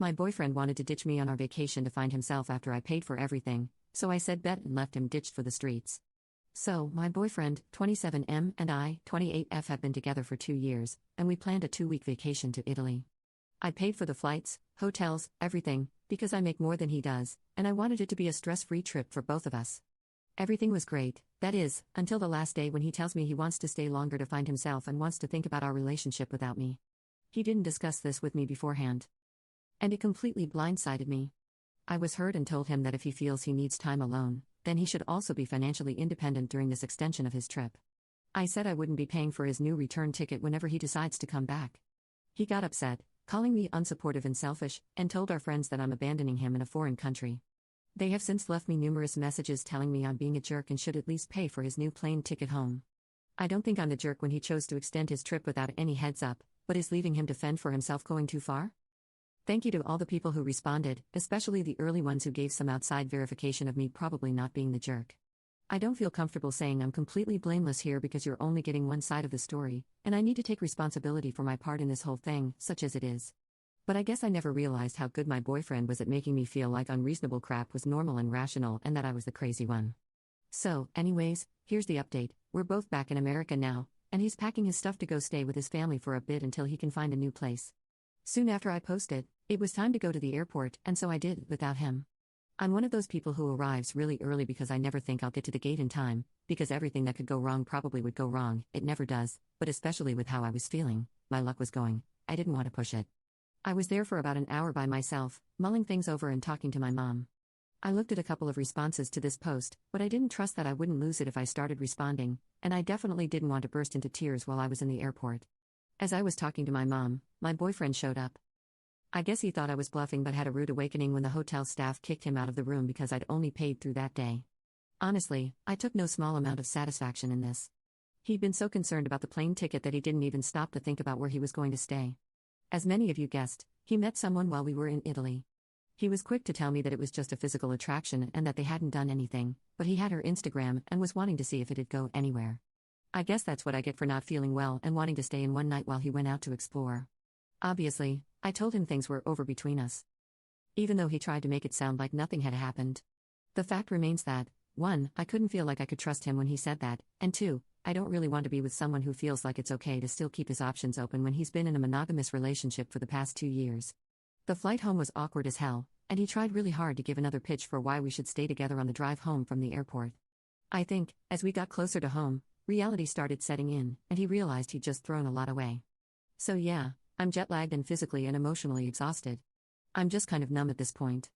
My boyfriend wanted to ditch me on our vacation to find himself after I paid for everything, so I said bet and left him ditched for the streets. So, my boyfriend, 27M, and I, 28F, have been together for 2 years, and we planned a 2-week vacation to Italy. I paid for the flights, hotels, everything, because I make more than he does, and I wanted it to be a stress-free trip for both of us. Everything was great, that is, until the last day when he tells me he wants to stay longer to find himself and wants to think about our relationship without me. He didn't discuss this with me beforehand. And it completely blindsided me. I was hurt and told him that if he feels he needs time alone, then he should also be financially independent during this extension of his trip. I said I wouldn't be paying for his new return ticket whenever he decides to come back. He got upset, calling me unsupportive and selfish, and told our friends that I'm abandoning him in a foreign country. They have since left me numerous messages telling me I'm being a jerk and should at least pay for his new plane ticket home. I don't think I'm the jerk when he chose to extend his trip without any heads up, but is leaving him to fend for himself going too far? Thank you to all the people who responded, especially the early ones who gave some outside verification of me probably not being the jerk. I don't feel comfortable saying I'm completely blameless here because you're only getting one side of the story, and I need to take responsibility for my part in this whole thing, such as it is. But I guess I never realized how good my boyfriend was at making me feel like unreasonable crap was normal and rational and that I was the crazy one. So, anyways, here's the update. We're both back in America now, and he's packing his stuff to go stay with his family for a bit until he can find a new place. Soon after I posted, it was time to go to the airport, and so I did, without him. I'm one of those people who arrives really early because I never think I'll get to the gate in time, because everything that could go wrong probably would go wrong. It never does, but especially with how I was feeling, my luck was going, I didn't want to push it. I was there for about an hour by myself, mulling things over and talking to my mom. I looked at a couple of responses to this post, but I didn't trust that I wouldn't lose it if I started responding, and I definitely didn't want to burst into tears while I was in the airport. As I was talking to my mom, my boyfriend showed up. I guess he thought I was bluffing but had a rude awakening when the hotel staff kicked him out of the room because I'd only paid through that day. Honestly, I took no small amount of satisfaction in this. He'd been so concerned about the plane ticket that he didn't even stop to think about where he was going to stay. As many of you guessed, he met someone while we were in Italy. He was quick to tell me that it was just a physical attraction and that they hadn't done anything, but he had her Instagram and was wanting to see if it'd go anywhere. I guess that's what I get for not feeling well and wanting to stay in one night while he went out to explore. Obviously, I told him things were over between us. Even though he tried to make it sound like nothing had happened. The fact remains that, 1, I couldn't feel like I could trust him when he said that, and 2, I don't really want to be with someone who feels like it's okay to still keep his options open when he's been in a monogamous relationship for the past 2 years. The flight home was awkward as hell, and he tried really hard to give another pitch for why we should stay together on the drive home from the airport. I think, as we got closer to home, reality started setting in, and he realized he'd just thrown a lot away. So yeah, I'm jet-lagged and physically and emotionally exhausted. I'm just kind of numb at this point.